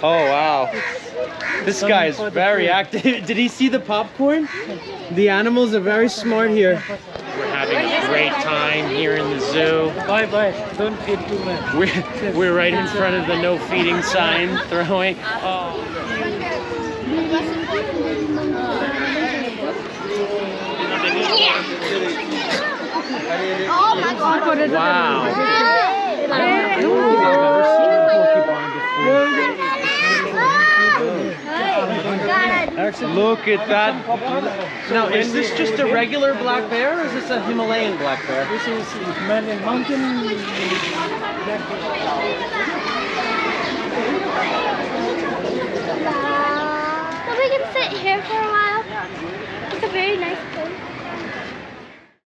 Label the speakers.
Speaker 1: Oh wow. This guy is very active. Did he see the popcorn? The animals are very smart here. We're having a great time here in the zoo.
Speaker 2: Bye bye. Don't feed too much.
Speaker 1: We're right in front of the no feeding sign throwing. Oh.
Speaker 3: Oh my god.
Speaker 1: Wow. Look at that. Now, is this just a regular black bear or is this a Himalayan black bear?
Speaker 2: This is mountain black bear.
Speaker 3: So we can sit here for a while. It's a very nice